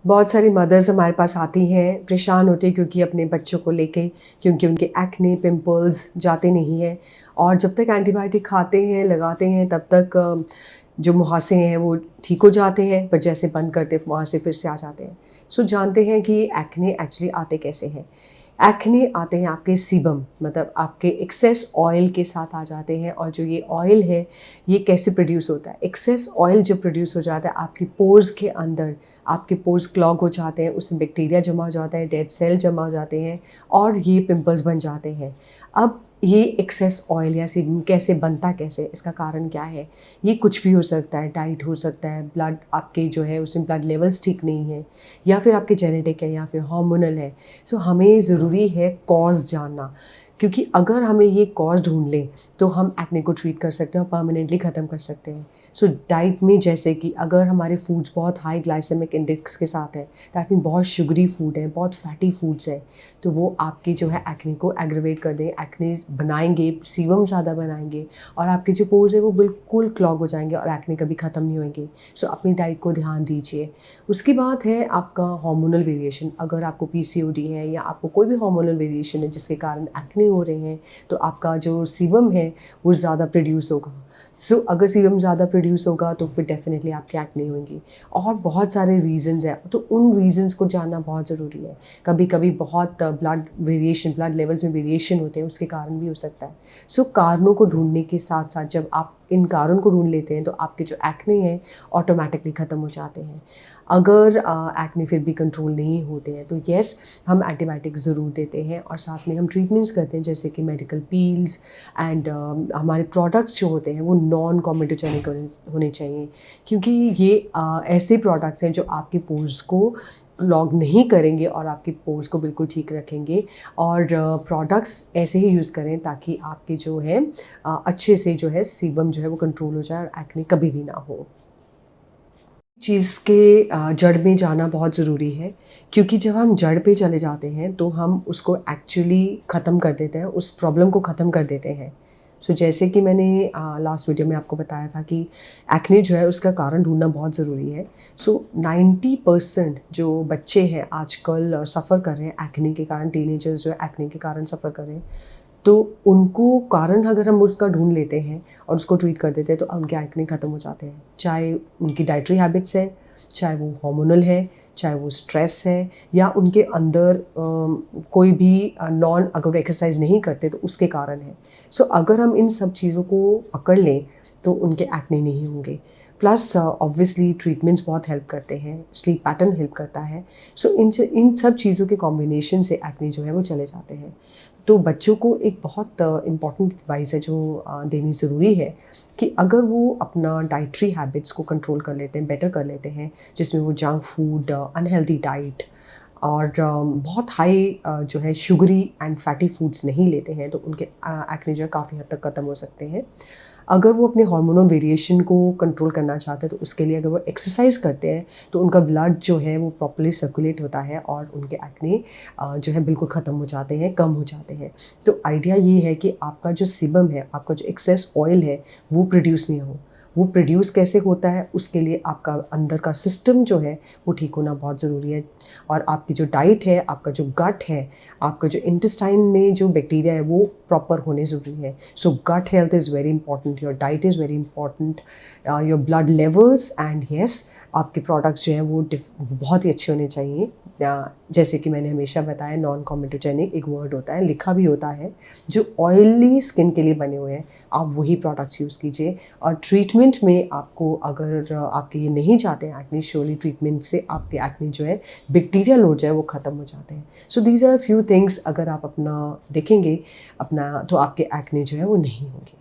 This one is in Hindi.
बहुत सारी मदर्स हमारे पास आती हैं, परेशान होती हैं क्योंकि अपने बच्चों को लेके, क्योंकि उनके एक्ने, पिंपल्स जाते नहीं हैं और जब तक एंटीबायोटिक खाते हैं, लगाते हैं, तब तक जो मुहासे हैं वो ठीक हो जाते हैं, पर जैसे बंद करते मुहासे फिर से आ जाते हैं। सो जानते हैं कि एक्ने एक्चुअली आते कैसे हैं। एक्ने आते हैं आपके सीबम, मतलब आपके एक्सेस ऑयल के साथ आ जाते हैं, और जो ये ऑयल है ये कैसे प्रोड्यूस होता है। एक्सेस ऑयल जब प्रोड्यूस हो जाता है आपकी पोर्स के अंदर, आपके पोर्स क्लॉग हो जाते हैं, उसमें बैक्टीरिया जमा हो जाता है, डेड सेल जमा हो जाते हैं और ये पिंपल्स बन जाते हैं। अब ये एक्सेस ऑयल या सीबम कैसे बनता, कैसे, इसका कारण क्या है? ये कुछ भी हो सकता है, डाइट हो सकता है, ब्लड आपके जो है उसमें ब्लड लेवल्स ठीक नहीं है, या फिर आपके जेनेटिक है, या फिर हार्मोनल है। तो हमें ज़रूरी है कॉज़ जानना, क्योंकि अगर हमें ये कॉज़ ढूँढ लें तो हम एक्ने को ट्रीट कर सकते हैं और परमानेंटली ख़त्म कर सकते हैं। सो डाइट में जैसे कि अगर हमारे फूड्स बहुत हाई ग्लाइसेमिक इंडेक्स के साथ है, दैट मीन बहुत शुगरी फूड है, बहुत फैटी फूड्स है, तो वो आपकी जो है एक्ने को एग्रवेट कर देंगे, एक्ने बनाएंगे, सीबम ज़्यादा बनाएंगे और आपके जो पोर्स है वो बिल्कुल क्लॉग हो जाएंगे और एक्ने कभी ख़त्म नहीं होंगे। सो अपनी डाइट को ध्यान दीजिए। उसकी बात है आपका हार्मोनल वेरिएशन। अगर आपको पीसीओडी है या आपको कोई भी हार्मोनल वेरिएशन है जिसके कारण एक्ने हो रहे हैं, तो आपका जो सीबम है वो ज़्यादा प्रोड्यूस होगा। सो अगर सीबम ज़्यादा प्रोड्यूस होगा तो फिर डेफिनेटली आपकी एक्ने होंगी। और बहुत सारे रीज़न्स हैं, तो उन रीज़न्स को जानना बहुत ज़रूरी है। कभी कभी बहुत ब्लड वेरिएशन, ब्लड लेवल्स में वेरिएशन होते हैं, उसके कारण भी हो सकता है। सो कारणों को ढूंढने के साथ साथ जब आप इन कारण को ढूंढ लेते हैं तो आपके जो एक्ने हैं ऑटोमेटिकली ख़त्म हो जाते हैं। अगर एक्ने फिर भी कंट्रोल नहीं होते हैं तो येस, हम एंटीबायोटिक ज़रूर देते हैं और साथ में हम ट्रीटमेंट्स करते हैं, जैसे कि मेडिकल पील्स एंड हमारे प्रोडक्ट्स जो होते हैं वो नॉन कॉमेटोजेनिक होने चाहिए, क्योंकि ये ऐसे प्रोडक्ट्स हैं जो आपके पोर्स को क्लॉग नहीं करेंगे और आपके पोर्स को बिल्कुल ठीक रखेंगे। और प्रोडक्ट्स ऐसे ही यूज़ करें ताकि आपके जो है अच्छे से जो है सीबम जो है वो कंट्रोल हो जाए और एक्ने कभी भी ना हो। चीज़ के जड़ में जाना बहुत ज़रूरी है, क्योंकि जब हम जड़ पे चले जाते हैं तो हम उसको एक्चुअली ख़त्म कर देते हैं, उस प्रॉब्लम को ख़त्म कर देते हैं। सो जैसे कि मैंने लास्ट वीडियो में आपको बताया था कि एक्ने जो है उसका कारण ढूंढना बहुत ज़रूरी है। सो 90% जो बच्चे हैं आजकल सफ़र कर रहे हैं एक्ने के कारण, टीनेजर्स जो है एक्ने के कारण सफ़र कर रहे हैं, तो उनको कारण अगर हम उसका ढूँढ लेते हैं और उसको ट्रीट कर देते हैं तो उनके एक्ने ख़त्म हो जाते हैं। चाहे उनकी डाइटरी हैबिट्स है, चाहे वो हार्मोनल है, चाहे वो स्ट्रेस है, या उनके अंदर कोई भी नॉन अगर वो एक्सरसाइज नहीं करते तो उसके कारण है। सो अगर हम इन सब चीज़ों को पकड़ लें तो उनके एक्ने नहीं होंगे। प्लस ऑब्वियसली ट्रीटमेंट्स बहुत हेल्प करते हैं, स्लीप पैटर्न हेल्प करता है। सो इन सब चीज़ों के कॉम्बिनेशन से एक्ने जो है वो चले जाते हैं। तो बच्चों को एक बहुत इम्पॉर्टेंट एडवाइस है जो देनी ज़रूरी है, कि अगर वो अपना डाइटरी हैबिट्स को कंट्रोल कर लेते हैं, बेटर कर लेते हैं, जिसमें वो जंक फूड, अनहेल्दी डाइट और बहुत हाई जो है शुगरी एंड फैटी फूड्स नहीं लेते हैं, तो उनके एक्ने जो है काफ़ी हद तक ख़त्म हो सकते हैं। अगर वो अपने हार्मोनल वेरिएशन को कंट्रोल करना चाहते हैं तो उसके लिए अगर वो एक्सरसाइज करते हैं तो उनका ब्लड जो है वो प्रॉपर्ली सर्कुलेट होता है और उनके एक्ने जो है बिल्कुल ख़त्म हो जाते हैं, कम हो जाते हैं। तो आइडिया ये है कि आपका जो सीबम है, आपका जो एक्सेस ऑयल है, वो प्रोड्यूस नहीं हो। वो प्रोड्यूस कैसे होता है, उसके लिए आपका अंदर का सिस्टम जो है वो ठीक होना बहुत ज़रूरी है। और आपकी जो डाइट है, आपका जो गट है, आपका जो इंटेस्टाइन में जो बैक्टीरिया है वो प्रॉपर होने ज़रूरी है। So gut health is very important, your diet is very important, your blood levels and yes, आपके प्रोडक्ट्स जो हैं वो बहुत ही अच्छे होने चाहिए। जैसे कि मैंने हमेशा बताया, नॉन कॉमेटोजेनिक एक वर्ड होता है, लिखा भी होता है, जो ऑयली स्किन के लिए बने हुए हैं, आप वही प्रोडक्ट्स यूज़ कीजिए। और ट्रीटमेंट में आपको अगर आपके ये नहीं चाहते हैं एक्ने, श्योरली ट्रीटमेंट से आपके एक्ने जो है बैक्टीरियल लोड जो है वो ख़त्म हो जाते हैं। So these are few things, अगर आप अपना देखेंगे अपना, तो आपके एक्ने जो है वो नहीं होंगे।